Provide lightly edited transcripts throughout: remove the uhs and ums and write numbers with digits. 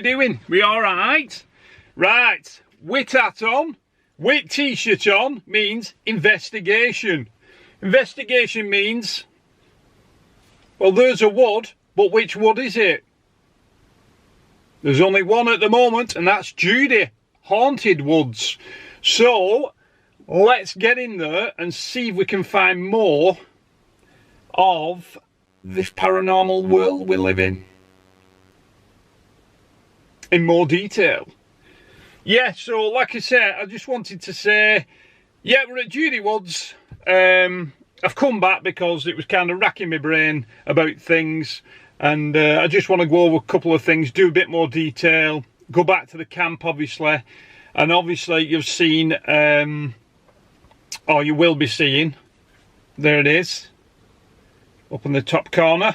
doing? We alright? Right, wit hat on, wit t-shirt on means investigation. Investigation means, well, there's a wood, but which wood is it? There's only one at the moment, and that's Judy, Haunted Woods. So, let's get in there and see if we can find more of this paranormal world we live in more detail. Yeah, so like I said, I just wanted to say, yeah, we're at Judy Woods. I've come back because it was kind of racking my brain about things, and I just want to go over a couple of things, do a bit more detail, go back to the camp obviously, and obviously you've seen, or you will be seeing, there it is, up in the top corner.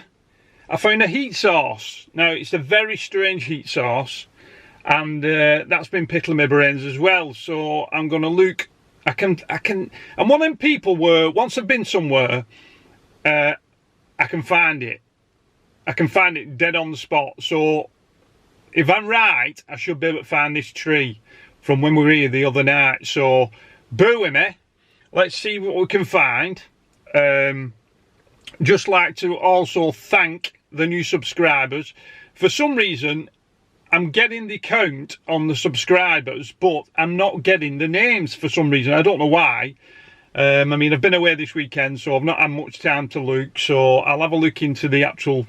I found a heat source. Now it's a very strange heat source, and that's been pickling my brains as well. So I'm going to look. I can. I'm one of them people where once I've been somewhere, I can find it. I can find it dead on the spot. So if I'm right, I should be able to find this tree from when we were here the other night. So bear with me. Let's see what we can find. Just like to also thank the new subscribers. For some reason I'm getting the count on the subscribers, but I'm not getting the names for some reason. I don't know why. I mean, I've been away this weekend, so I've not had much time to look, so I'll have a look into the actual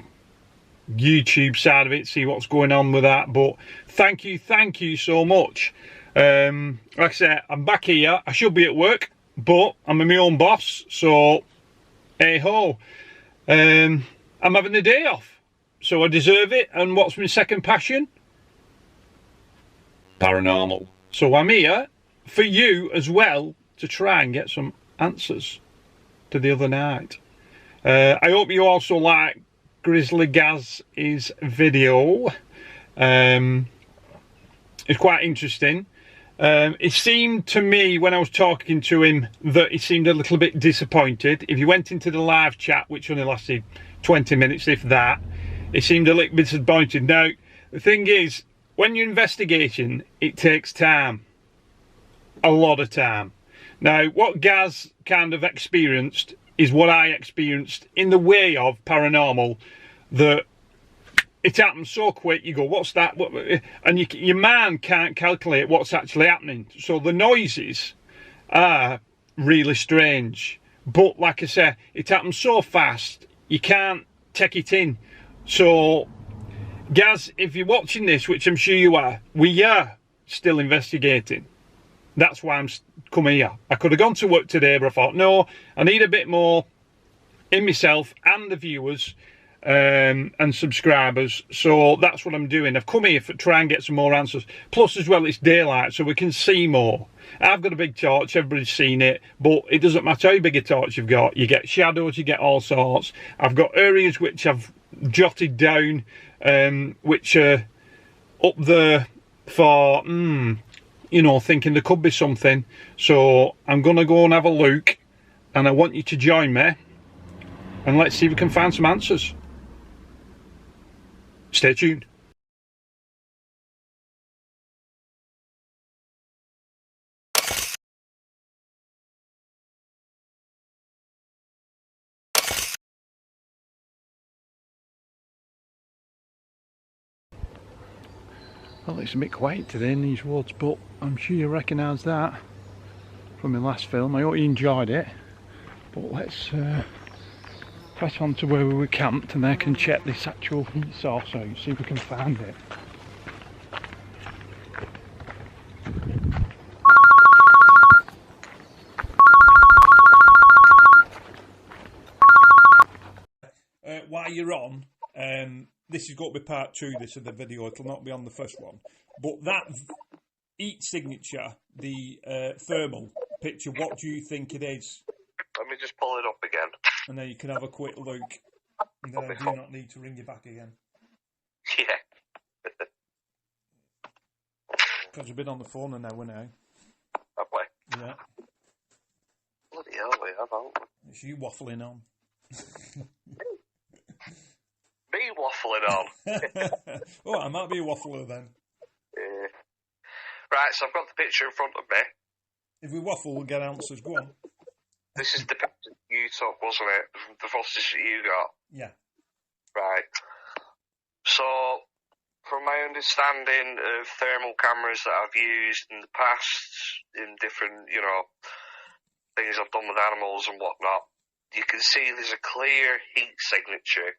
YouTube side of it, see what's going on with that. But thank you so much. Like I said, I'm back here. I should be at work, but I'm my own boss, so hey ho. I'm having a day off, so I deserve it. And what's my second passion? Paranormal. So I'm here for you as well to try and get some answers to the other night. I hope you also like Grizzly Gaz's video. It's quite interesting. It seemed to me when I was talking to him that he seemed a little bit disappointed. If you went into the live chat, which only lasted 20 minutes, if that, he seemed a little bit disappointed. Now, the thing is, when you're investigating, it takes time. A lot of time. Now, what Gaz kind of experienced is what I experienced in the way of paranormal, that it happens so quick, you go, what's that? And your mind can't calculate what's actually happening. So the noises are really strange. But like I said, it happens so fast, you can't take it in. So, Gaz, if you're watching this, which I'm sure you are, we are still investigating. That's why I'm coming here. I could have gone to work today, but I thought, no, I need a bit more in myself and the viewers and subscribers, so that's what I'm doing. I've come here to try and get some more answers. Plus as well, it's daylight, so we can see more. I've got a big torch, everybody's seen it, but it doesn't matter how big a torch you've got. You get shadows, you get all sorts. I've got areas which I've jotted down, which are up there for you know, thinking there could be something. So I'm gonna go and have a look, and I want you to join me, and let's see if we can find some answers. Stay tuned. Well, it's a bit quiet today in these woods, but I'm sure you recognise that from my last film. I hope you enjoyed it. But let's press on to where we were camped, and then I can check this actual heat source out, see if we can find it. While you're on, this is going to be part 2 this of the video, it'll not be on the first one, but that heat signature, the thermal picture, what do you think it is? Let me just pull it up again. And then you can have a quick look, and then I do not need to ring you back again. Yeah. Because we've been on the phone an hour now. Have we? Yeah. Bloody hell, we have, haven't we? It's you waffling on. Me waffling on. Oh, I might be a waffler then. Right, so I've got the picture in front of me. If we waffle, we'll get answers. Go on. This is the picture you took, wasn't it? The footage that you got. Yeah. Right. So, from my understanding of thermal cameras that I've used in the past, in different, things I've done with animals and whatnot, you can see there's a clear heat signature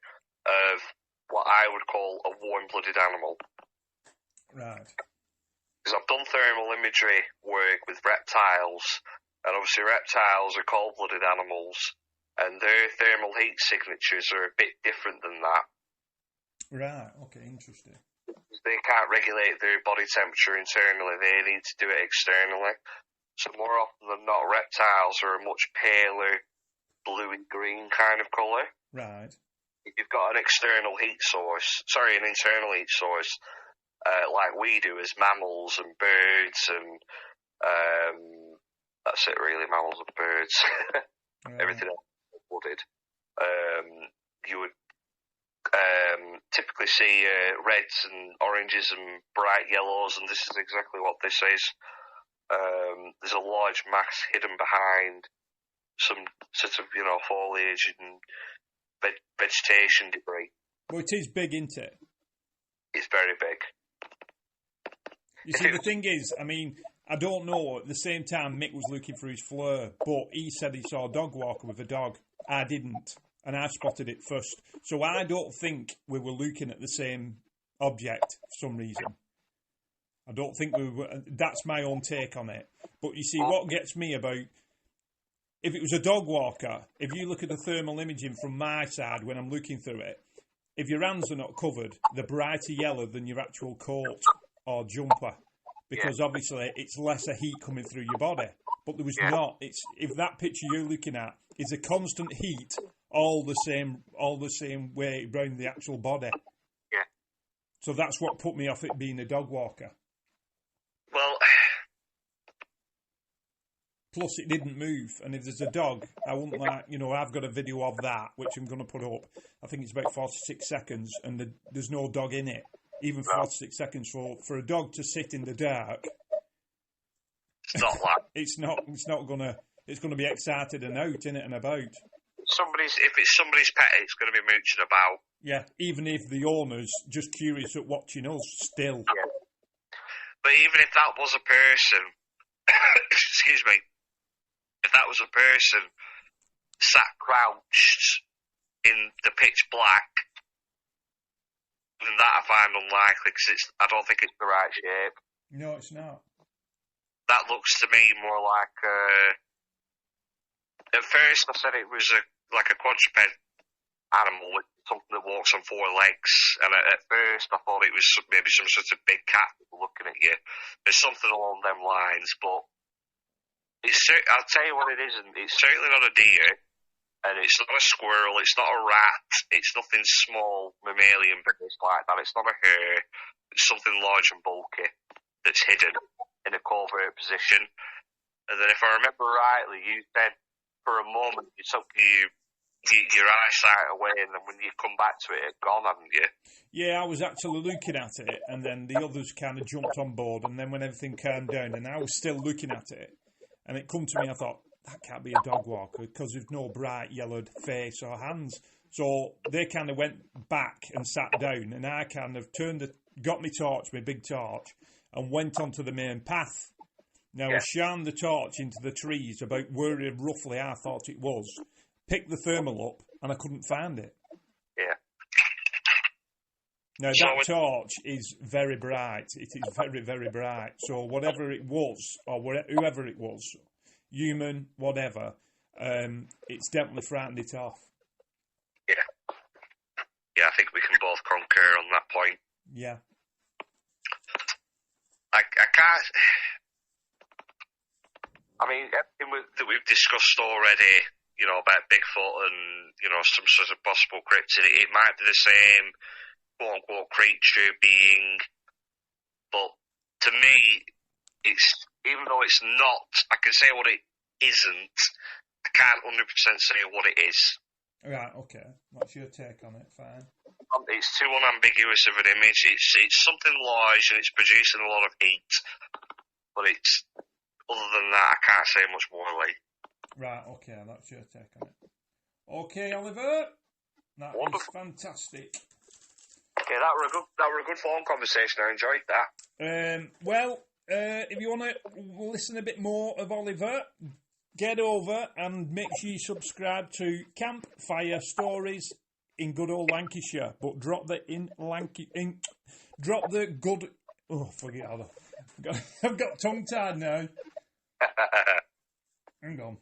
of what I would call a warm-blooded animal. Right. Because I've done thermal imagery work with reptiles, and obviously reptiles are cold-blooded animals, and their thermal heat signatures are a bit different than that. Right, okay, interesting. They can't regulate their body temperature internally, they need to do it externally. So more often than not, reptiles are a much paler blue and green kind of colour. Right. If you've got an internal heat source, like we do as mammals and birds, and that's it really, mammals and birds. Right. Everything else is blooded. You would typically see reds and oranges and bright yellows, and this is exactly what this is. There's a large mass hidden behind some sort of, foliage and vegetation debris. Well, it is big, isn't it? It's very big. You see, the thing is, I mean, I don't know. At the same time, Mick was looking for his fleur, but he said he saw a dog walker with a dog. I didn't, and I spotted it first. So I don't think we were looking at the same object for some reason. I don't think we were. That's my own take on it. But you see, what gets me about, if it was a dog walker, if you look at the thermal imaging from my side when I'm looking through it, if your hands are not covered, they're brighter yellow than your actual coat or jumper, because obviously it's lesser heat coming through your body. But there was not. If that picture you're looking at is a constant heat, all the same way around the actual body. Yeah. So that's what put me off it being a dog walker. Well, plus it didn't move, and if there's a dog, I wouldn't like, I've got a video of that which I'm going to put up. I think it's about 46 seconds, and there's no dog in it. Even 46 seconds for a dog to sit in the dark. It's not like it's gonna be excited and out, innit, and about. If it's somebody's pet, it's going to be mooching about. Yeah, even if the owner's just curious at watching us, still. Yeah. But even if that was a person, excuse me, if that was a person sat crouched in the pitch black, then that I find unlikely, because I don't think it's the right shape. No, it's not. That looks to me more like at first I said it was like a quadruped animal, with something that walks on four legs, and at first I thought it was maybe some sort of big cat looking at you. There's something along them lines, but I'll tell you what it isn't. It's certainly not a deer, and it's not a squirrel, it's not a rat, it's nothing small, mammalian based like that. It's not a hare, it's something large and bulky that's hidden in a covert position. And then if I remember rightly, you said for a moment you took your eyesight away, and then when you come back to it, it's gone, haven't you? Yeah, I was actually looking at it, and then the others kind of jumped on board, and then when everything calmed down, and I was still looking at it, and it come to me, I thought, that can't be a dog walker, because there's no bright yellowed face or hands. So they kind of went back and sat down, and I kind of got my torch, my big torch, and went onto the main path. Now, I shined the torch into the trees about where roughly I thought it was, picked the thermal up, and I couldn't find it. Yeah. Now, that torch is very bright. It is very, very bright. So whatever it was, or whoever it was, human, whatever, it's definitely frightened it off. Yeah. Yeah, I think we can both concur on that point. Yeah. I can't... I mean, everything that we've discussed already, about Bigfoot and, some sort of possible cryptid, it might be the same quote-unquote creature being, but to me, it's, even though it's not, I can say what it isn't, I can't 100% say what it is. Right, okay. What's your take on it? Fine. It's too unambiguous of an image. It's something large and it's producing a lot of heat. But it's, other than that, I can't say much more, Lee. Right, okay, that's your take on it. Okay, Oliver, that was fantastic. Okay, that were a good phone conversation. I enjoyed that. Well, if you want to listen a bit more of Oliver, get over and make sure you subscribe to Campfire Stories in good old Lancashire, but drop the good. Oh, forget it. I've got tongue tied now. Hang on.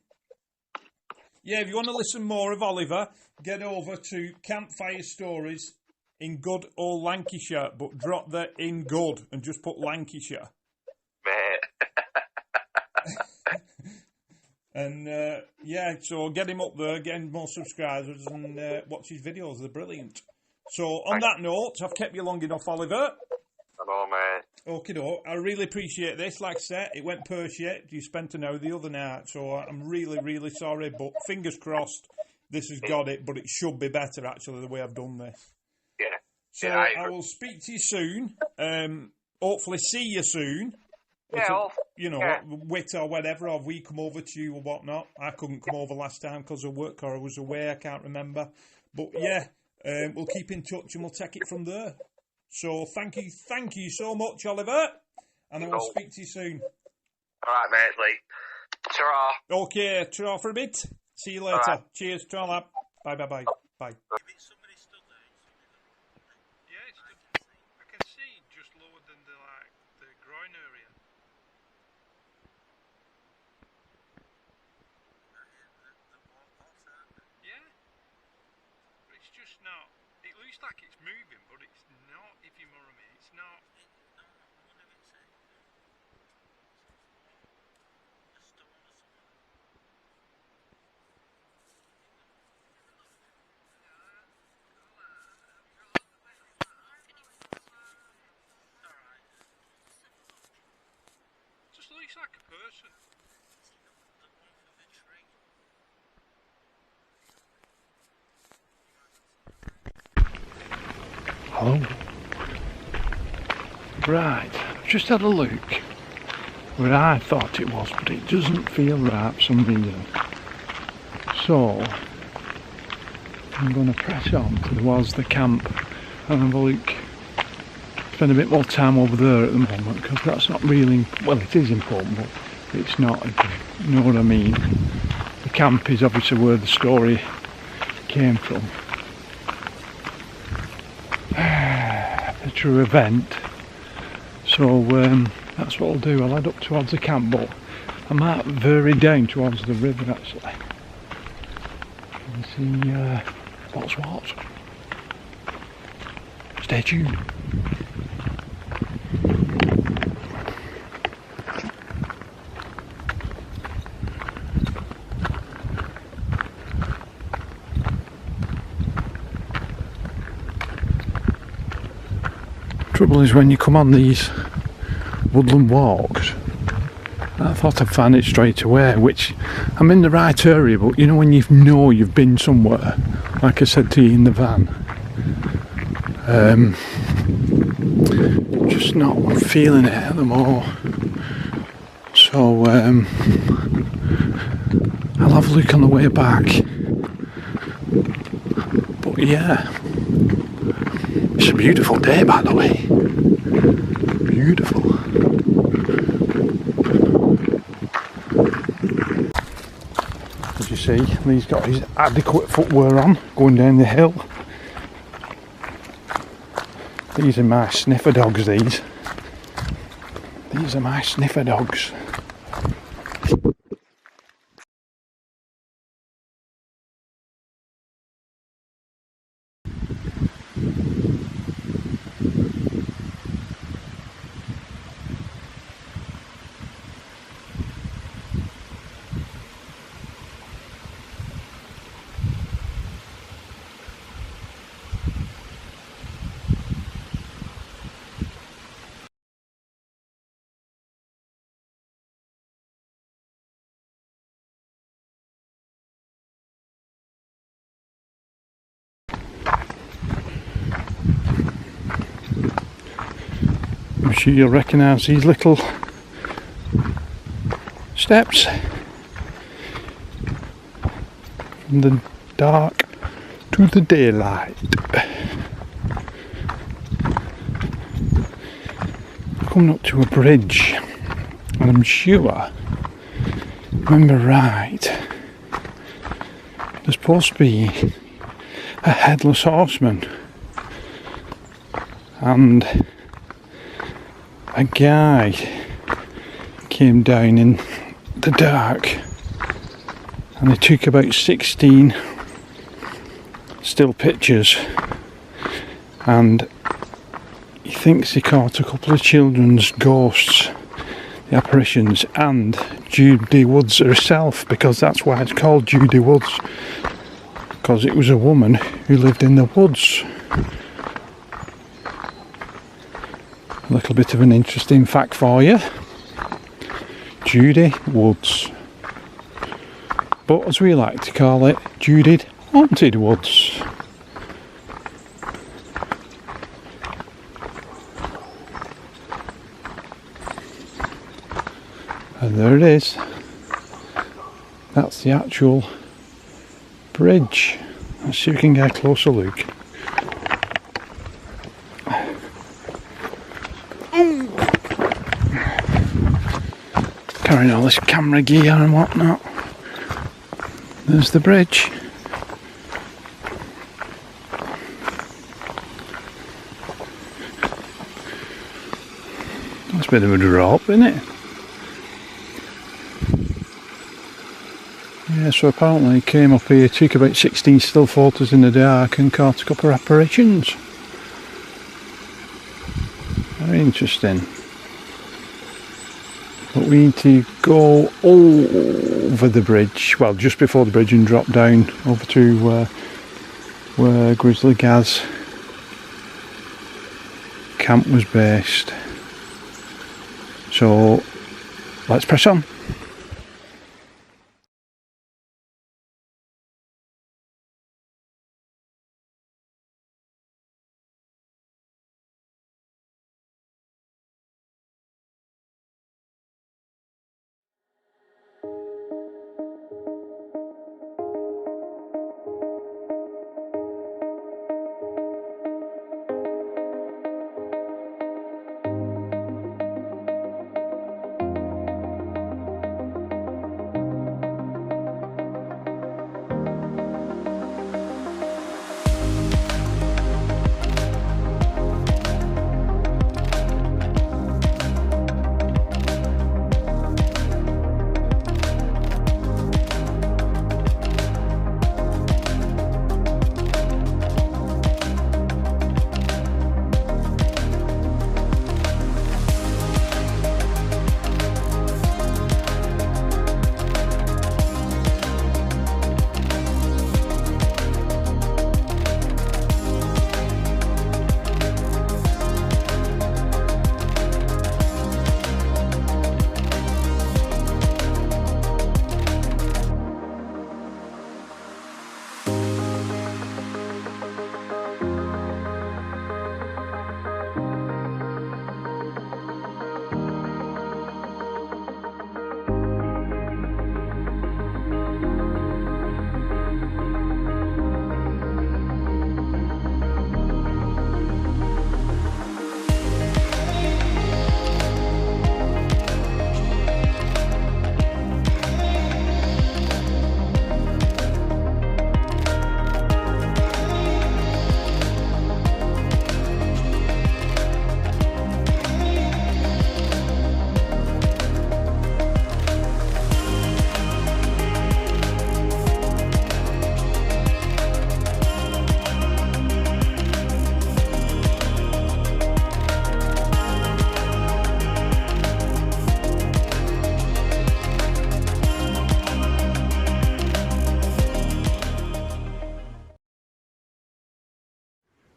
Yeah, if you want to listen more of Oliver, get over to Campfire Stories in good old Lancashire, but drop the in good and just put Lancashire. And yeah, so get him up there, get him more subscribers, and watch his videos. They're brilliant. So on that note, I've kept you long enough, Oliver. I know, mate. Okay, I really appreciate this. Like I said, it went pear-shaped. You spent an hour the other night, so I'm really, really sorry. But fingers crossed, this has got it. But it should be better, actually, the way I've done this. Yeah. So I will speak to you soon. Hopefully see you soon. Yeah, Wit or whatever, or we come over to you or whatnot. I couldn't come over last time because of work or I was away, I can't remember. But yeah, we'll keep in touch and we'll take it from there. So thank you so much, Oliver, and I will speak to you soon. All right, mate, Lee. Ta-ra. Okay, ta-ra for a bit. See you later. Right. Cheers, ta-ra. Bye. Bye. I can see just lower than the groin area. Yeah, but it's just not. It looks like it's moving, but it's not. If you know what I mean, it's not. Just looks like a person. Hello. Right, I've just had a look where I thought it was, but it doesn't feel right for some reason. So I'm going to press on towards the camp and have a look. Spend a bit more time over there at the moment because that's not really, well, it is important, but it's not, you know what I mean. The camp is obviously where the story came from. The true event. So that's what I'll do. I'll head up towards the camp, but I might vary down towards the river actually and see what's what. Stay tuned. Trouble is when you come on these woodland walks, I thought I'd find it straight away, which I'm in the right area, but you know when you know you've been somewhere, like I said to you in the van, just not feeling it at the moment. So I'll have a look on the way back. But yeah, it's a beautiful day, by the way. Beautiful. As you see, he's got his adequate footwear on, going down the hill. These are my sniffer dogs, these. These are my sniffer dogs. sure you'll recognise these little steps from the dark to the daylight. Coming up to a bridge, and I'm sure, remember right, there's supposed to be a headless horseman and a guy came down in the dark, and they took about 16 still pictures, and he thinks he caught a couple of children's ghosts, the apparitions, and Judy Woods herself, because that's why it's called Judy Woods, because it was a woman who lived in the woods. A little bit of an interesting fact for you. Judy Woods. But as we like to call it, Judy Haunted Woods. And there it is. That's the actual bridge. Let's see if we can get a closer look. Carrying all this camera gear and whatnot. There's the bridge. That's a bit of a drop, isn't it? Yeah, so apparently he came up here, took about 16 still photos in the dark and caught a couple of apparitions. Very interesting. But we need to go over the bridge, well, just before the bridge, and drop down over to where Grizzly Gaz camp was based. So let's press on.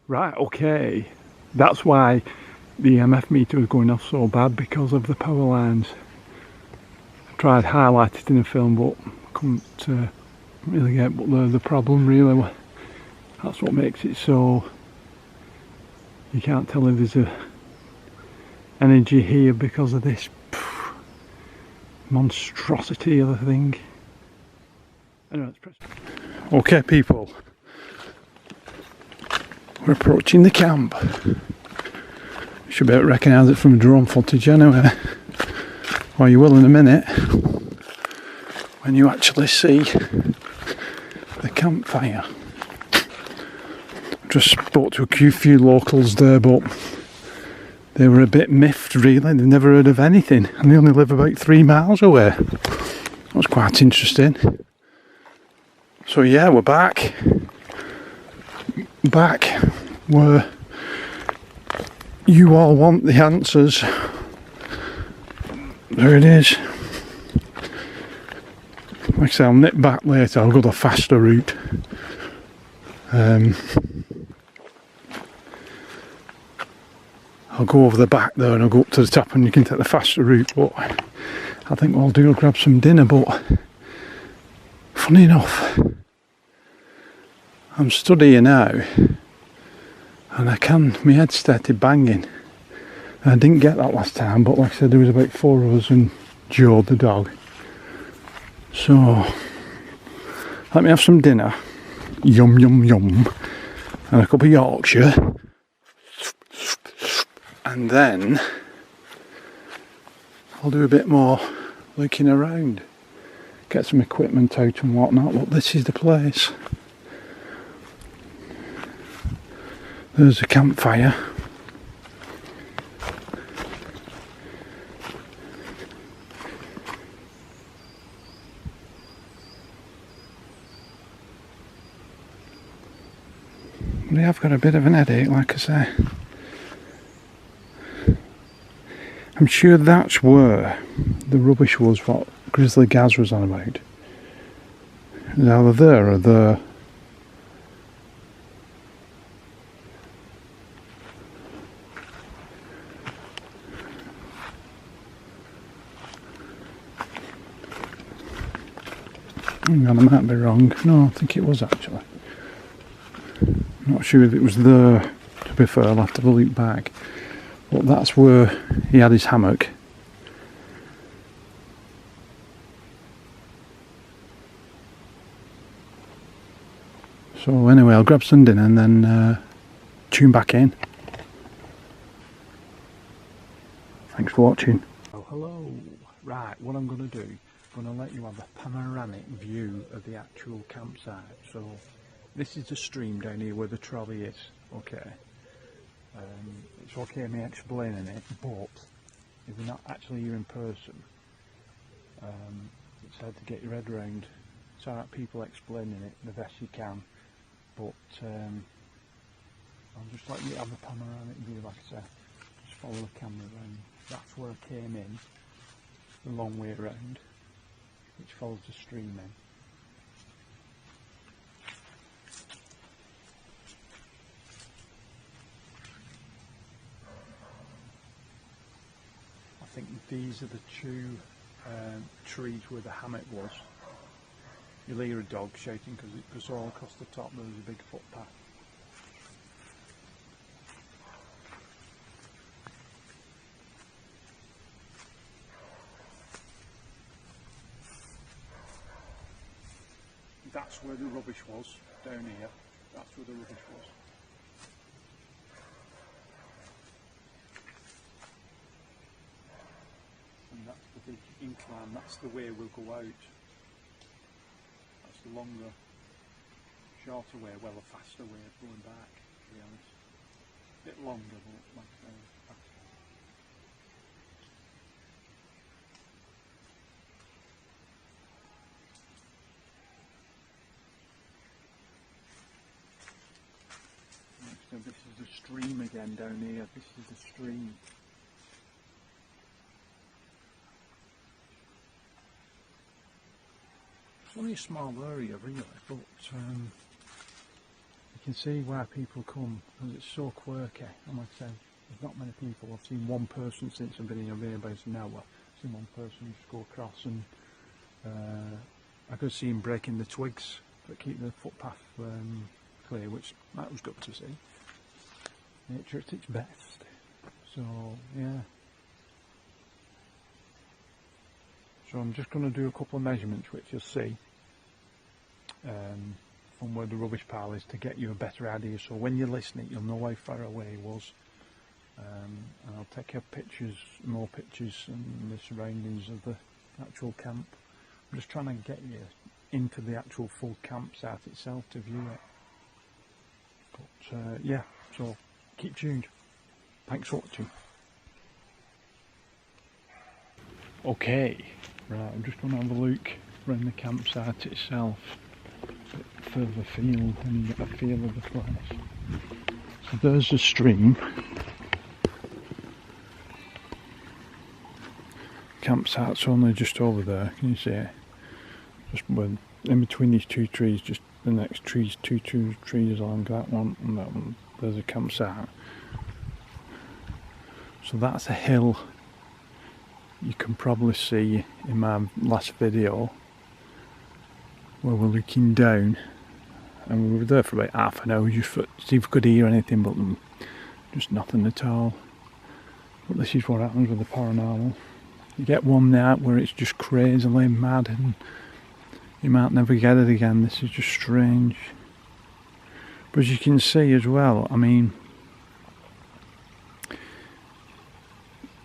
Right, okay, that's why the EMF meter was going off so bad, because of the power lines. I tried to highlight it in the film, but couldn't really get the problem really. That's what makes it so you can't tell if there's energy here because of this monstrosity of the thing. Anyway, let's press. Okay, people, we're approaching the camp. You should be able to recognise it from drone footage anyway. Well, you will in a minute when you actually see the campfire. Just spoke to a few locals there, but they were a bit miffed really. They've never heard of anything and they only live about 3 miles away. That was quite interesting. So yeah, we're back where you all want the answers. There it is. Like I say, I'll nip back later. I'll go the faster route. I'll go over the back there and I'll go up to the top and you can take the faster route, but I think what I'll do, I'll grab some dinner. But funny enough, I'm stood here now and my head started banging. I didn't get that last time, but like I said, there was about 4 of us and Joe the dog. So let me have some dinner, yum yum yum, and a cup of Yorkshire, and then I'll do a bit more looking around, get some equipment out and whatnot. Look, this is the place. There's a campfire. We have got a bit of an headache, like I say. I'm sure that's where the rubbish was, what Grizzly Gaz was on about. It's either there or there. Hang on, I might be wrong. No, I think it was actually. Not sure if it was there, to be fair, I'll have to look back. But that's where he had his hammock. So anyway, I'll grab some dinner and then tune back in. Thanks for watching. Oh, hello. Right, what I'm going to do, I'm going to let you have a panoramic view of the actual campsite. So this is the stream down here where the trolley is, okay. It's okay me explaining it, but if you're not actually here in person, it's hard to get your head around. It's alright people explaining it the best you can, but I'll just let you have a panoramic view, like I said. Just follow the camera around. That's where I came in, the long way around, which follows the stream in. I think these are the 2 trees where the hammock was. You'll hear a dog shouting because it goes all across the top. There's a big footpath. That's where the rubbish was, down here. That's where the rubbish was. And that's the big incline, that's the way we'll go out. That's the longer, shorter way, well, a faster way of going back, to be honest. A bit longer, but like I say, faster. So this is the stream again down here, this is the stream. It's only a small area really, but you can see why people come, because it's so quirky. And like I said, there's not many people. I've seen one person since I've been in here about an hour. I've seen one person just go across, and I could see him breaking the twigs that keep the footpath clear, which that was good to see. Nature at its best. So yeah, So I'm just going to do a couple of measurements which you'll see from where the rubbish pile is to get you a better idea, so when you listen it you'll know how far away it was. And I'll take your pictures, more pictures, and the surroundings of the actual camp. I'm just trying to get you into the actual full campsite itself to view it. But yeah, so keep tuned. Thanks for watching. Okay, right, I'm just going to have a look around the campsite itself, a bit further afield, and you get a feel of the place. So there's the stream. Campsite's only just over there, can you see it? Just in between these two trees, just the next trees, two trees along that one and that one, there's a campsite. So that's a hill you can probably see in my last video where we're looking down, and we were there for about half an hour just to see if we could hear anything, but just nothing at all. But this is what happens with the paranormal. You get one night where it's just crazily mad and you might never get it again. This is just strange. But as you can see as well, I mean,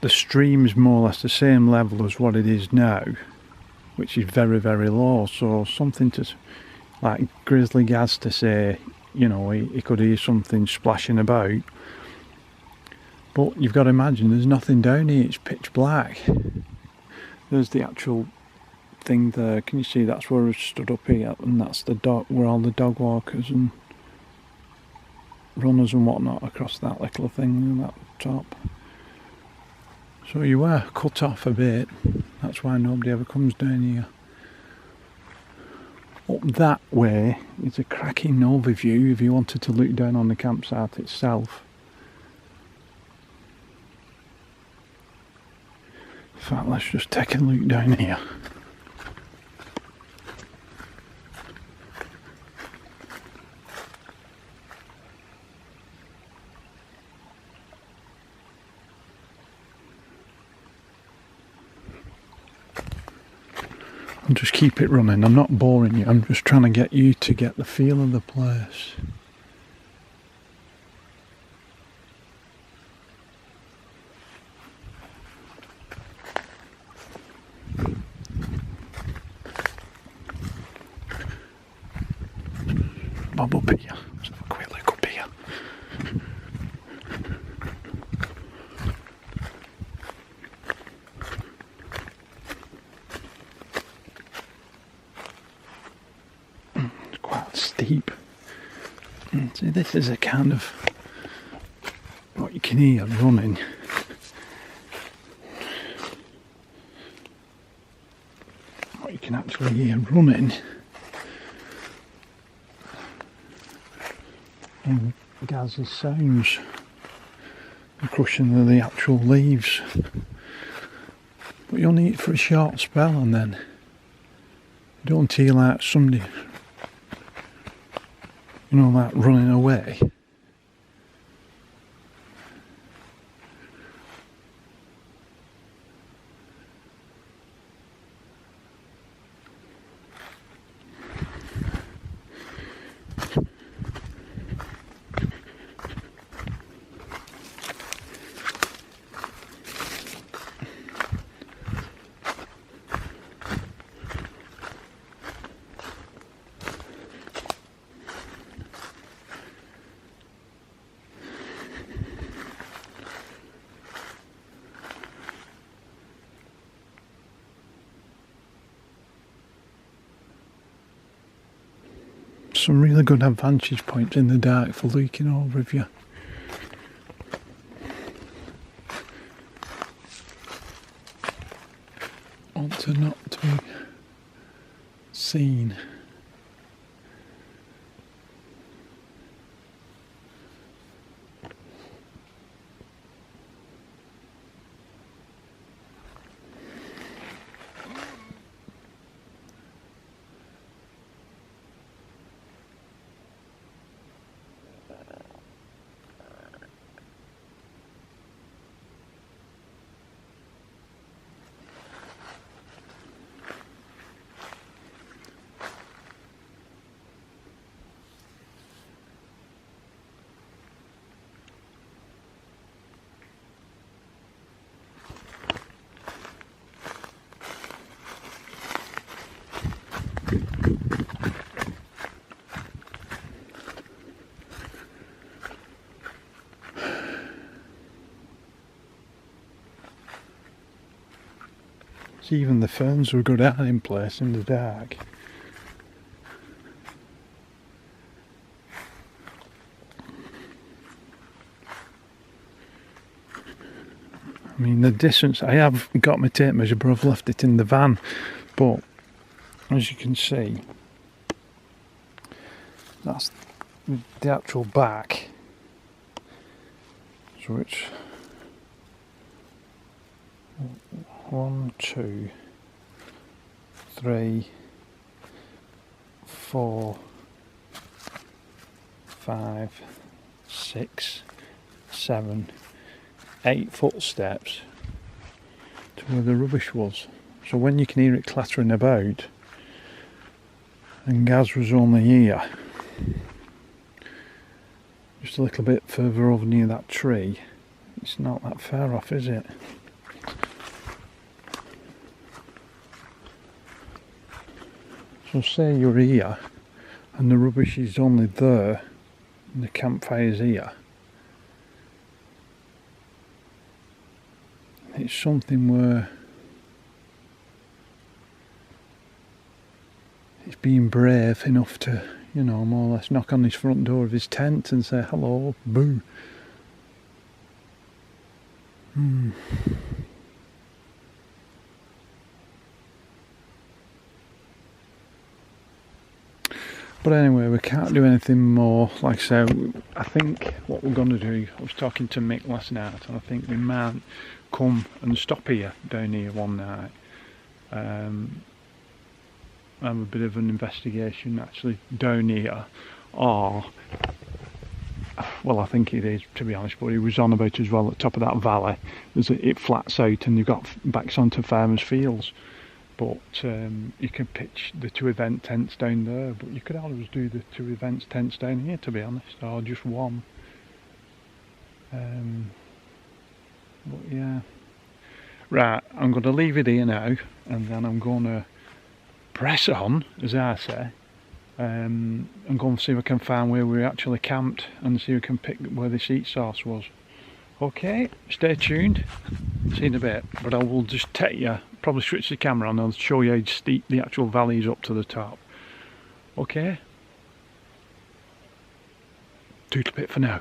the stream is more or less the same level as what it is now, which is very, very low. So something to, like Grizzly Gaz to say, you know, he could hear something splashing about. But you've got to imagine there's nothing down here, it's pitch black. There's the actual thing there, can you see? That's where I stood up here, and that's the dog, where all the dog walkers and runners and whatnot across that little thing at that top. So you were cut off a bit, that's why nobody ever comes down here. Up that way is a cracking overview if you wanted to look down on the campsite itself. In fact, let's just take a look down here. I'll just keep it running, I'm not boring you, I'm just trying to get you to get the feel of the place. Bob up here, let's have a quick look up here. It's quite steep. See, this is a kind of what you can hear running. What you can actually hear running. And Gaz's sounds, the crushing of the actual leaves. But you only eat for a short spell, and then you don't hear like somebody, you know, like running away. Some really good vantage points in the dark for looking over if you want to not to be seen. See, even the ferns were good hiding place in the dark. I mean, the distance, I have got my tape measure, but I've left it in the van. But as you can see, that's the actual back. So it's 1, 2, 3, 4, 5, 6, 7, 8 footsteps to where the rubbish was. So when you can hear it clattering about, and Gaz was only here, just a little bit further over near that tree, it's not that far off, is it? So say you're here and the rubbish is only there and the campfire's here. It's something where it's being brave enough to, you know, more or less knock on his front door of his tent and say hello, boo. But anyway, we can't do anything more. Like I say, I think what we're going to do, I was talking to Mick last night, and I think we might come and stop here, down here one night. Have a bit of an investigation actually down here, or, well, I think it is, to be honest, but he was on about as well at the top of that valley, it flats out and you've got backs onto farmers' fields. But you can pitch the 2 event tents down there, but you could always do the 2 events tents down here, to be honest, or just one. But yeah. Right, I'm going to leave it here now, and then I'm going to press on, as I say, and go and see if I can find where we actually camped, and see if I can pick where this heat source was. Okay, stay tuned, see you in a bit, but I will just take you, probably switch the camera on and show you how steep the actual valley is up to the top. Okay? Toodle bit for now.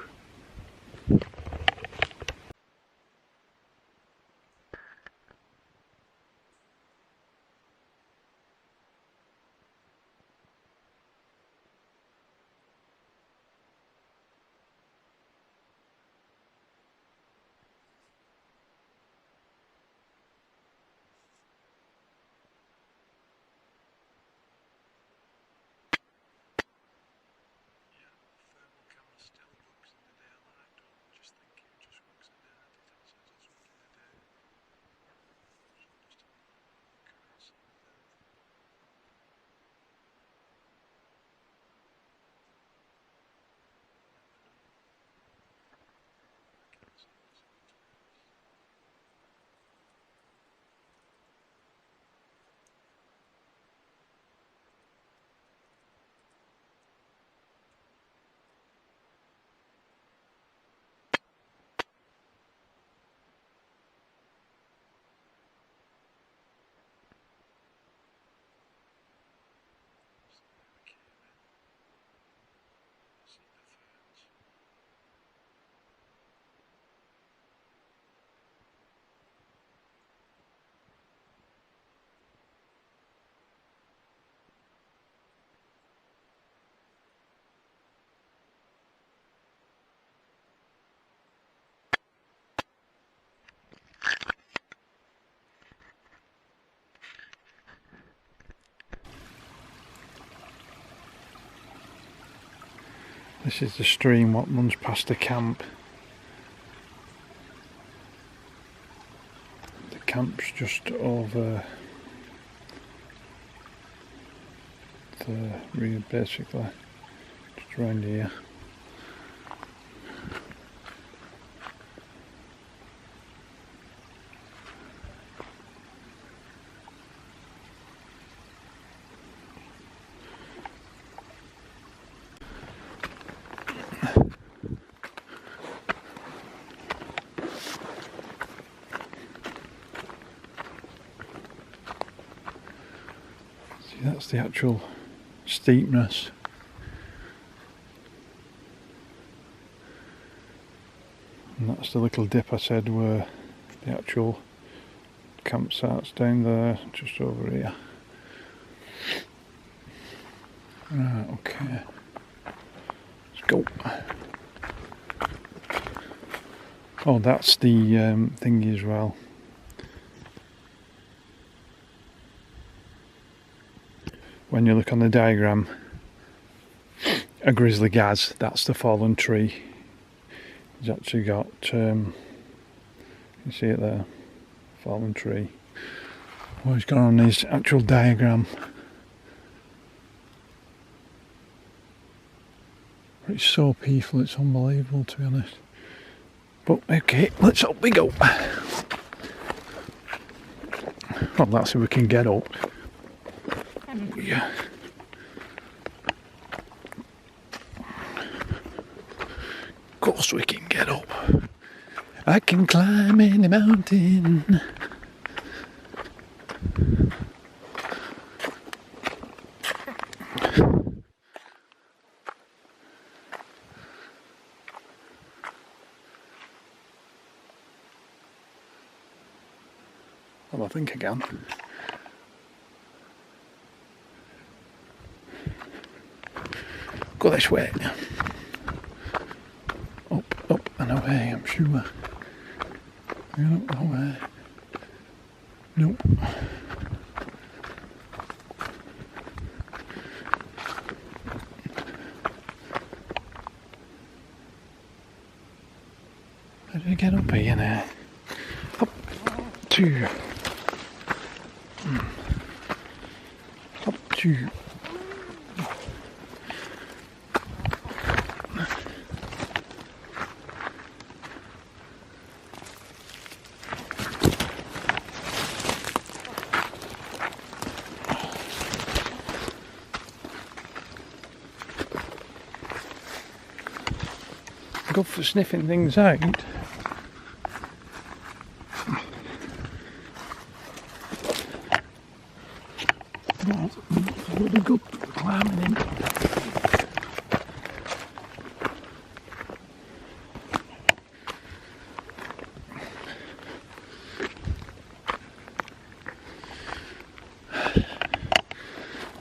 This is the stream what runs past the camp. The camp's just over the rear, basically, just around here. See, that's the actual steepness. And that's the little dip I said where the actual campsite's down there, just over here. Right, okay. Let's go. Oh, that's the thingy as well. When you look on the diagram, a grizzly gaz, that's the fallen tree. He's actually got, you see it there, fallen tree. What he's got on his actual diagram. It's so peaceful, it's unbelievable, to be honest. But okay, let's up we go. Well, that's if we can get up. Yeah. Of course we can get up. I can climb any mountain. Well, I think I can. Go this way. Up and away, I'm sure. Up that way. Nope. How do I get up here now? Up, 2. Up, 2. Good for sniffing things out. Really good climbing in.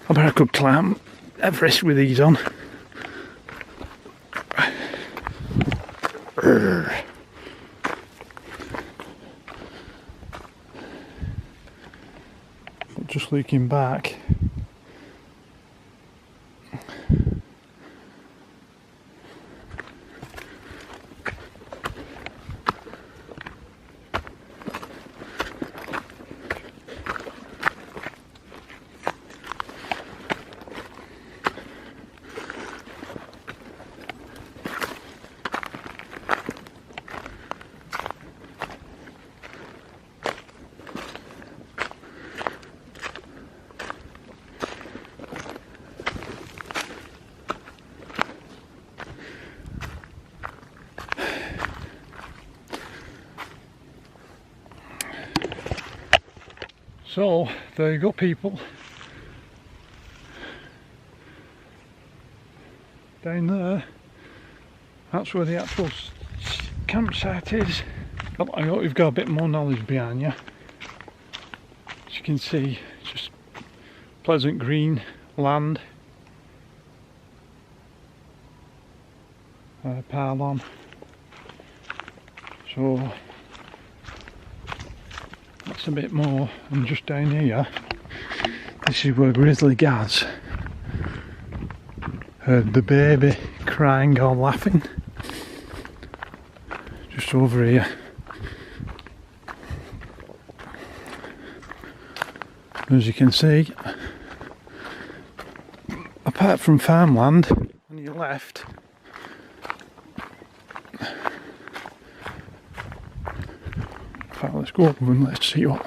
I bet I could climb Everest with these on. But just looking back, so there you go, people. Down there, that's where the actual campsite is. Well, I hope you've got a bit more knowledge behind you. As you can see, it's just pleasant green land. Pylon. So that's a bit more. And just down here, this is where Grizzly Gaz heard the baby crying or laughing. Just over here. As you can see, apart from farmland on your left, let's go over and let's see what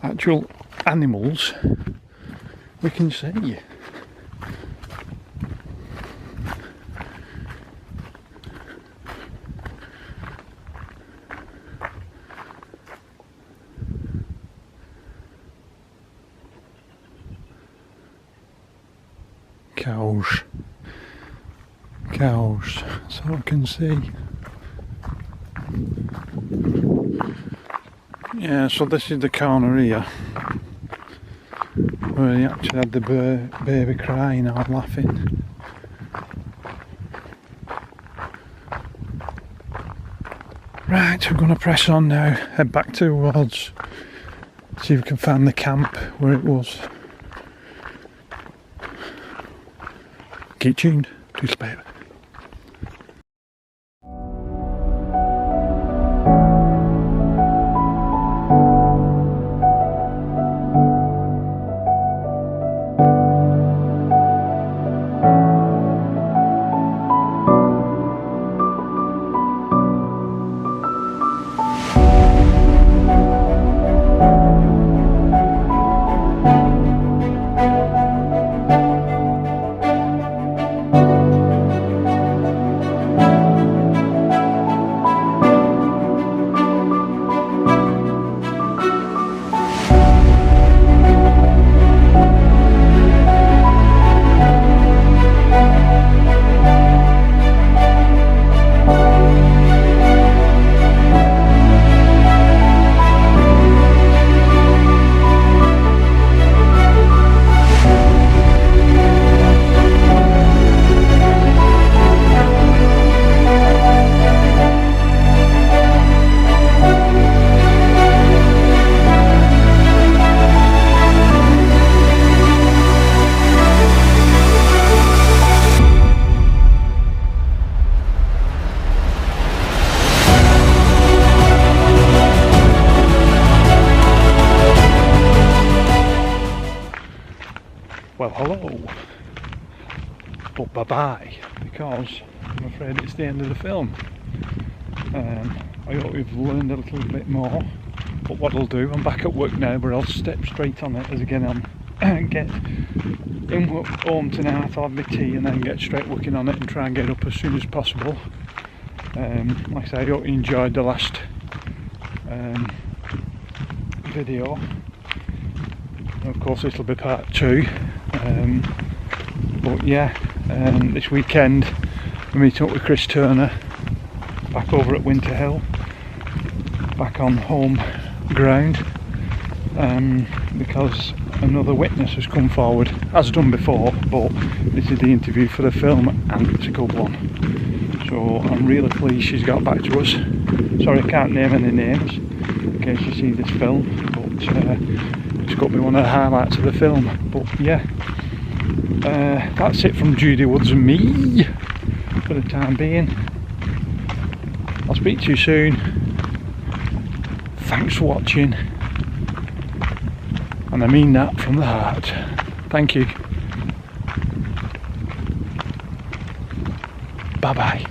actual animals we can see. cows. Cows, so I can see. Yeah, so this is the corner here where he actually had the baby crying or laughing. Right, we're going to press on now, head back towards, see if we can find the camp where it was. Keep tuned, to spare. Well, hello, but bye-bye, because I'm afraid it's the end of the film. I hope you've learned a little bit more, but what I'll do, I'm back at work now, but I'll step straight on it as again I'm get in home tonight. I'll have my tea and then get straight working on it and try and get up as soon as possible. Like I say, I hope you enjoyed the last video. Of course this will be part 2, but yeah, this weekend we're meeting up with Chris Turner back over at Winter Hill, back on home ground, because another witness has come forward, as done before, but this is the interview for the film and it's a good one, so I'm really pleased she's got back to us. Sorry I can't name any names in case you see this film, but it's got to be one of the highlights of the film. But yeah, that's it from Judy Woods and me for the time being. I'll speak to you soon. Thanks for watching, and I mean that from the heart. Thank you. Bye bye.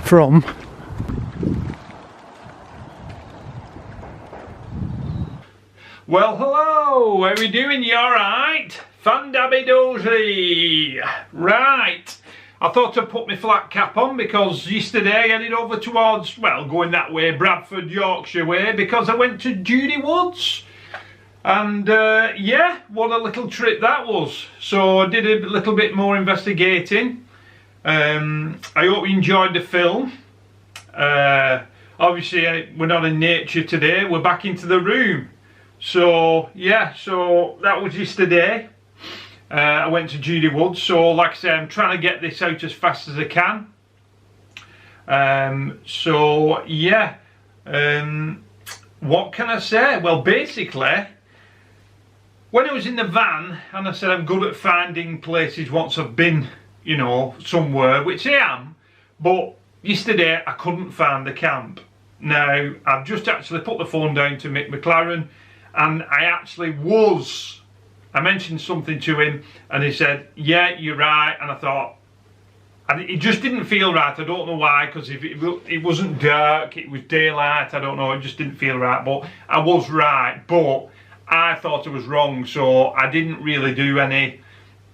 From well, hello, how are we doing? You alright? Fandabby dozy. Right, I thought I'd put my flat cap on because yesterday I headed over towards, well, going that way, Bradford, Yorkshire way, because I went to Judy Woods. And yeah, what a little trip that was. So I did a little bit more investigating. I hope you enjoyed the film. Obviously we're not in nature today, we're back into the room. So yeah, so that was yesterday. I went to Judy Woods, so like I say, I'm trying to get this out as fast as I can. So yeah, what can I say? Well, basically, when I was in the van and I said I'm good at finding places once I've been, you know, somewhere, which I am, but yesterday I couldn't find the camp. Now, I've just actually put the phone down to Mick McLaren, and I mentioned something to him and he said, yeah, you're right, and I thought, and it just didn't feel right. I don't know why, because if it wasn't dark, it was daylight, I don't know, it just didn't feel right, but I was right. But I thought I was wrong, so I didn't really do any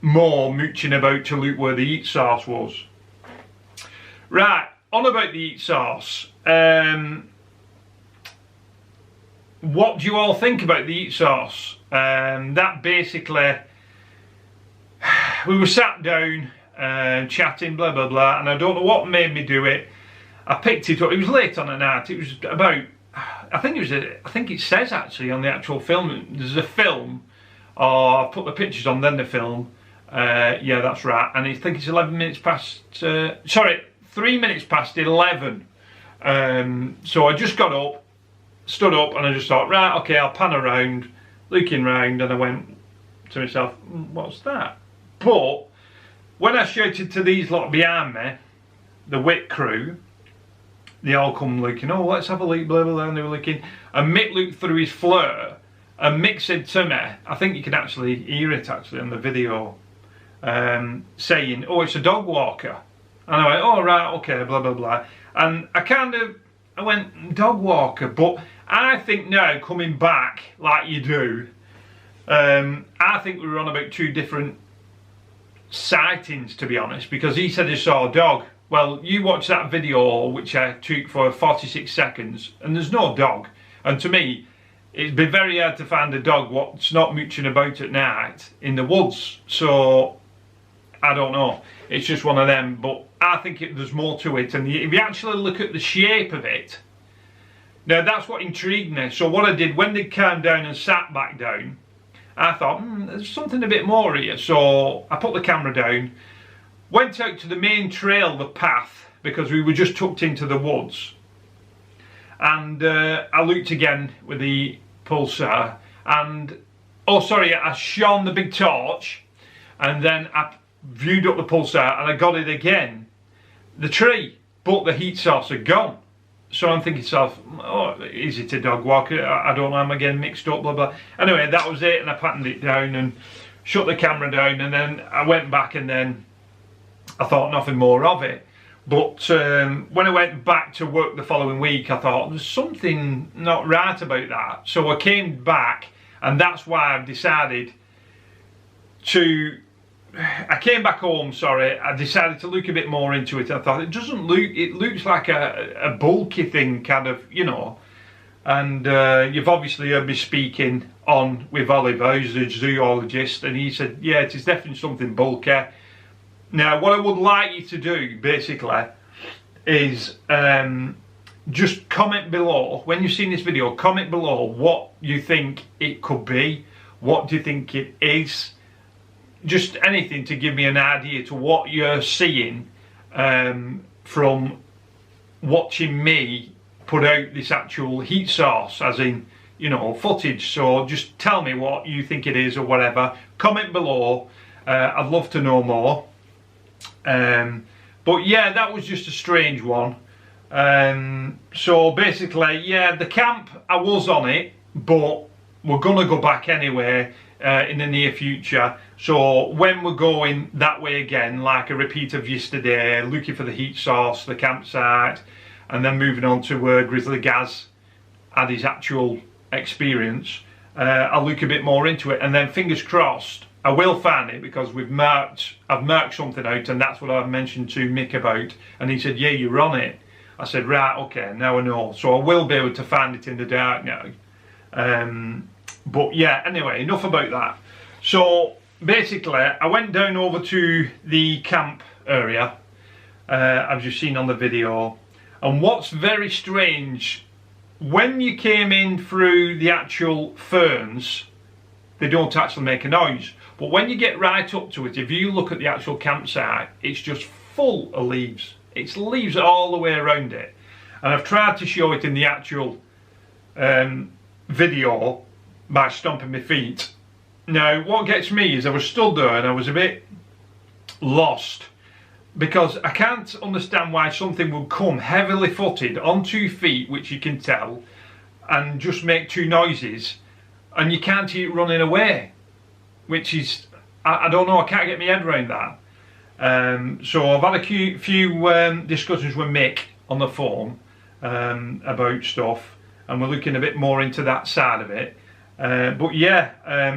more mooching about to look where the heat source was. Right, on about the heat source. What do you all think about the heat source? That basically, we were sat down chatting, blah blah blah, and I don't know what made me do it. I picked it up. It was late on at night. It was about, I think it says actually on the actual film. There's a film, or I've put the pictures on, then the film. Yeah, that's right. And I think it's 11 minutes past. Sorry, 3 minutes past 11. So I just got up, stood up, and I just thought, right, okay, I'll pan around, looking round, and I went to myself, what's that? But when I shouted to these lot behind me, the WIT crew, they all come looking, oh, let's have a look, blah, blah, blah, and they were looking. And Mick looked through his flare, and Mick said to me, I think you can actually hear it actually on the video, saying, oh, it's a dog walker. And I went, oh, right, okay, blah, blah, blah. And I went, dog walker, but I think now, coming back like you do, I think we were on about two different sightings, to be honest, because he said he saw a dog. Well, you watch that video, which I took for 46 seconds, and there's no dog. And to me, it'd be very hard to find a dog what's not mooching about at night in the woods. So, I don't know. It's just one of them, but I think there's more to it. And if you actually look at the shape of it, now that's what intrigued me. So what I did, when they calmed down and sat back down, I thought, there's something a bit more here. So I put the camera down, went out to the main trail, the path, because we were just tucked into the woods. And I looked again with the pulsar, and, oh sorry, I shone the big torch, and then I viewed up the pulsar, and I got it again. The tree, but the heat source had gone. So I'm thinking to myself, oh, is it a dog walker? I don't know, I'm again mixed up, blah, blah. Anyway, that was it, and I patted it down and shut the camera down, and then I went back, and then I thought nothing more of it. But when I went back to work the following week, I thought, there's something not right about that. So I came back, and that's why I've decided to... I came back home, sorry, I decided to look a bit more into it. I thought, it doesn't look, it looks like a bulky thing, kind of, you know. And you've obviously heard me speaking on with Oliver, who's the zoologist, and he said, yeah, it is definitely something bulky. Now, what I would like you to do, basically, is just comment below, when you've seen this video, comment below what you think it could be, what do you think it is. Just anything to give me an idea to what you're seeing from watching me put out this actual heat source, as in, you know, footage. So just tell me what you think it is or whatever. Comment below. I'd love to know more. But yeah, that was just a strange one. So basically, yeah, the camp, I was on it, but we're gonna go back anyway in the near future. So when we're going that way again, like a repeat of yesterday, looking for the heat source, the campsite, and then moving on to where Grizzly Gaz had his actual experience, I'll look a bit more into it, and then fingers crossed I will find it, because I've marked something out, and that's what I've mentioned to Mick about, and he said, yeah, you're on it. I said, right, okay, now I know. So I will be able to find it in the dark now. But yeah, anyway, enough about that. So basically, I went down over to the camp area, as you've seen on the video, and what's very strange, when you came in through the actual ferns, they don't actually make a noise, but when you get right up to it, if you look at the actual campsite, it's just full of leaves. It's leaves all the way around it, and I've tried to show it in the actual video by stomping my feet. Now, what gets me is I was stood there and I was a bit lost, because I can't understand why something would come heavily footed on 2 feet, which you can tell, and just make 2 noises, and you can't hear it running away, which is, I don't know, I can't get my head around that. So I've had a few discussions with Mick on the phone about stuff, and we're looking a bit more into that side of it. But yeah,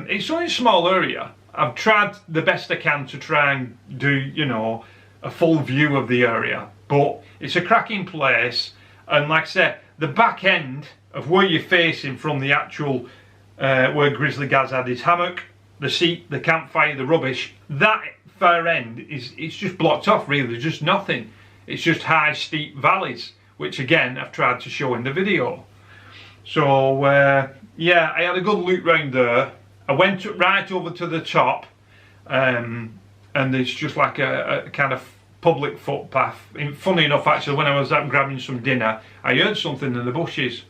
it's only a small area. I've tried the best I can to try and do, you know, a full view of the area. But it's a cracking place. And like I said, the back end of where you're facing from the actual, where Grizzly Gaz had his hammock, the seat, the campfire, the rubbish, that far end it's just blocked off really. There's just nothing. It's just high, steep valleys, which again, I've tried to show in the video. So, yeah, I had a good look round there. I went right over to the top, and there's just like a kind of public footpath. And funny enough, actually, when I was out grabbing some dinner, I heard something in the bushes.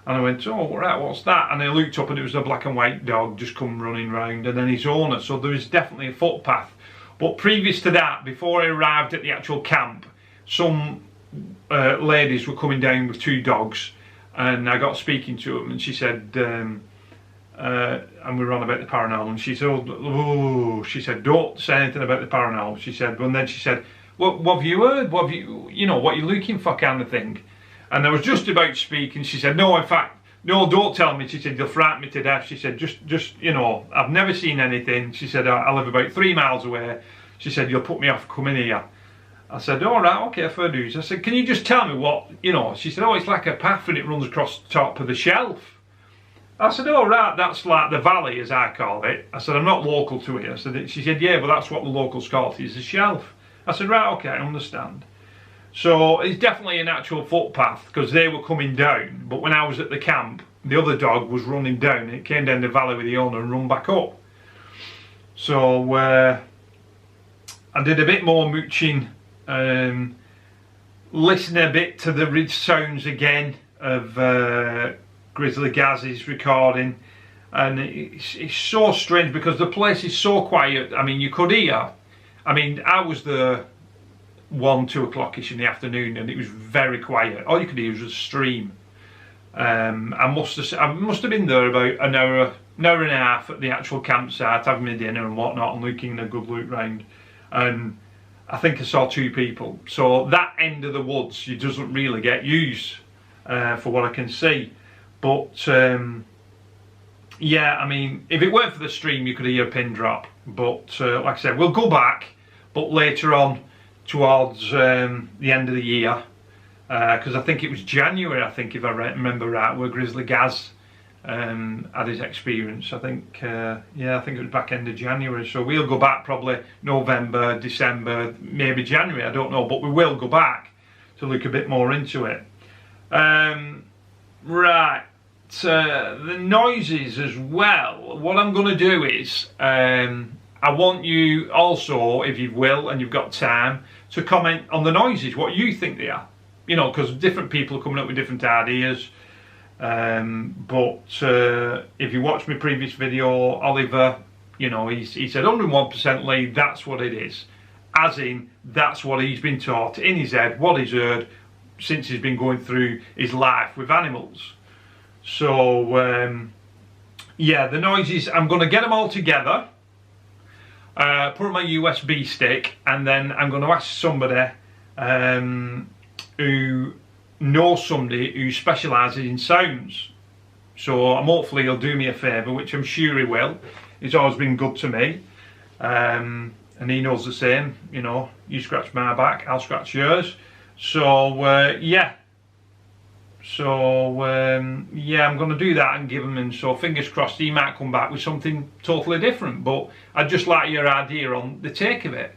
And I went, oh, right, what's that? And I looked up and it was a black and white dog just come running round, and then his owner. So there is definitely a footpath. But previous to that, before I arrived at the actual camp, some ladies were coming down with 2 dogs. And I got speaking to them, and she said, and we were on about the paranormal, and she said, oh, she said, don't say anything about the paranormal. She said, and then she said, what have you heard? What have you know, what are you looking for, kind of thing. And I was just about to speak, and she said, no, in fact, no, don't tell me. She said, you'll frighten me to death. She said, just, you know, I've never seen anything. She said, I live about 3 miles away. She said, you'll put me off coming here. I said, all right, okay, fair dues. I said, can you just tell me what, you know? She said, oh, it's like a path and it runs across the top of the shelf. I said, all right, that's like the valley, as I call it. I said, I'm not local to it. I said, she said, yeah, but that's what the locals call it, is the shelf. I said, right, okay, I understand. So it's definitely an actual footpath, because they were coming down. But when I was at the camp, the other dog was running down. And it came down the valley with the owner and run back up. So I did a bit more mooching. Listen a bit to the ridge sounds again of Grizzly Gaz's recording, and it's so strange because the place is so quiet. I mean, you could hear, I mean, I was there 1-2 o'clock-ish in the afternoon, and it was very quiet. All you could hear was a stream. I must have been there about an hour and a half at the actual campsite, having my dinner and whatnot, and looking a good look round, and I think I saw 2 people. So that end of the woods, you doesn't really get used for what I can see. But yeah, I mean, if it weren't for the stream, you could hear a pin drop. But like I said, we'll go back, but later on towards the end of the year, because I think it was January, I think, if I remember right, where Grizzly Gaz had his experience. I think, yeah, I think it was back end of January. So we'll go back probably November, December, maybe January, I don't know, but we will go back to look a bit more into it. Right, the noises as well. What I'm going to do is, I want you also, if you will, and you've got time, to comment on the noises, what you think they are. You know, because different people are coming up with different ideas. But if you watch my previous video, Oliver, you know, he said 101% Lee, that's what it is. As in, that's what he's been taught in his head, what he's heard since he's been going through his life with animals. So, yeah, the noises, I'm going to get them all together, put on my USB stick, and then I'm going to ask somebody who knows somebody who specialises in sounds. So hopefully he'll do me a favour, which I'm sure he will. He's always been good to me, and he knows the same. You know, you scratch my back, I'll scratch yours. So yeah, yeah, I'm going to do that and give him, and so fingers crossed he might come back with something totally different. But I'd just like your idea on the take of it.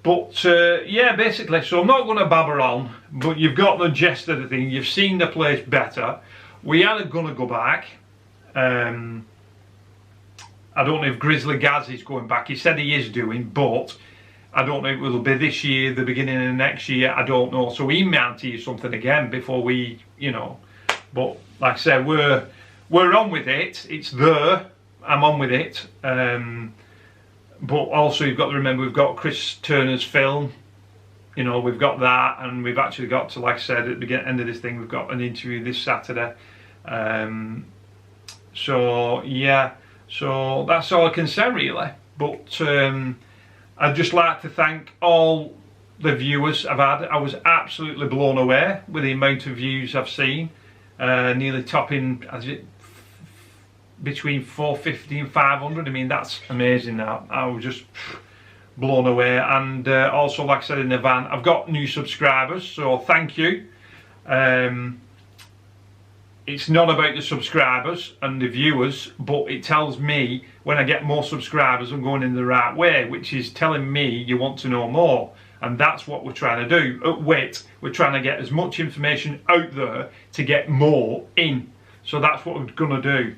But yeah, basically, so I'm not going to babber on, but you've got the gist of the thing. You've seen the place better. We are going to go back. I don't know if Grizzly Gaz is going back. He said he is doing, but I don't know if it will be this year, the beginning of next year. I don't know. So he might do something again before we, you know. But like I said, we're on with it. It's there. I'm on with it. But also you've got to remember, we've got Chris Turner's film, you know, we've got that, and we've actually got to, like I said at the end of this thing, we've got an interview this Saturday. So yeah, so that's all I can say really. But I'd just like to thank all the viewers I've had. I was absolutely blown away with the amount of views I've seen, nearly topping, as it between 450 and 500. I mean, that's amazing. Now I was just blown away. And also, like I said in the van, I've got new subscribers, so thank you. It's not about the subscribers and the viewers, but it tells me when I get more subscribers I'm going in the right way, which is telling me you want to know more. And that's what we're trying to do. At WIT, we're trying to get as much information out there to get more in. So that's what we're going to do.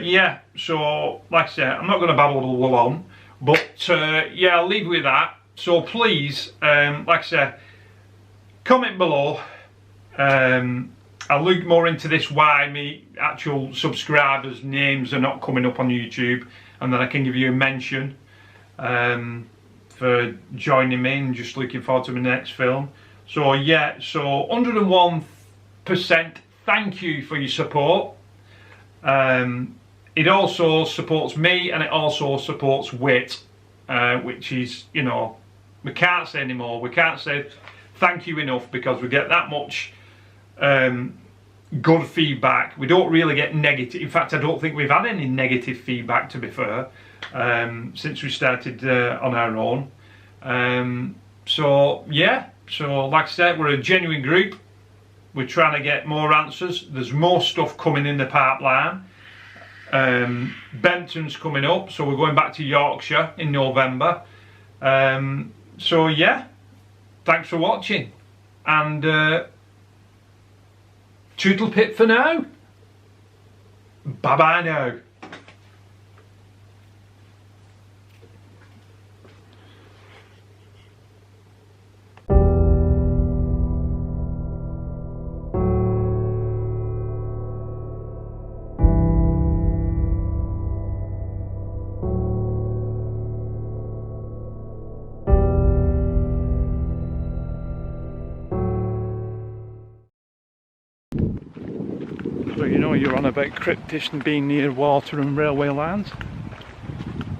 Yeah, so like I said, I'm not going to babble on, but yeah, I'll leave it with that. So please, like I said, comment below. I'll look more into this, why me actual subscribers' names are not coming up on YouTube, and then I can give you a mention for joining me and just looking forward to my next film. So yeah, so 101% thank you for your support. It also supports me, and it also supports WIT, which is, you know, we can't say anymore, we can't say thank you enough, because we get that much good feedback. We don't really get negative. In fact, I don't think we've had any negative feedback, to be fair, since we started on our own. So yeah, so like I said, we're a genuine group. We're trying to get more answers. There's more stuff coming in the pipeline. Benton's coming up, so we're going back to Yorkshire in November. So yeah, thanks for watching, and toodle pip for now. Bye bye now. So you know you're on about cryptish and being near water and railway lines.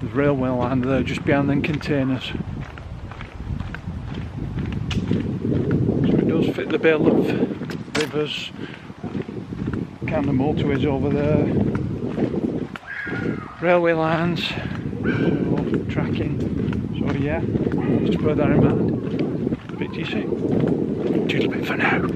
There's railway line there just behind them containers. So it does fit the bill of rivers, kind of motorways over there, railway lines, so tracking. So yeah, just bear that in mind. Speak to you soon. Toodle bit for now.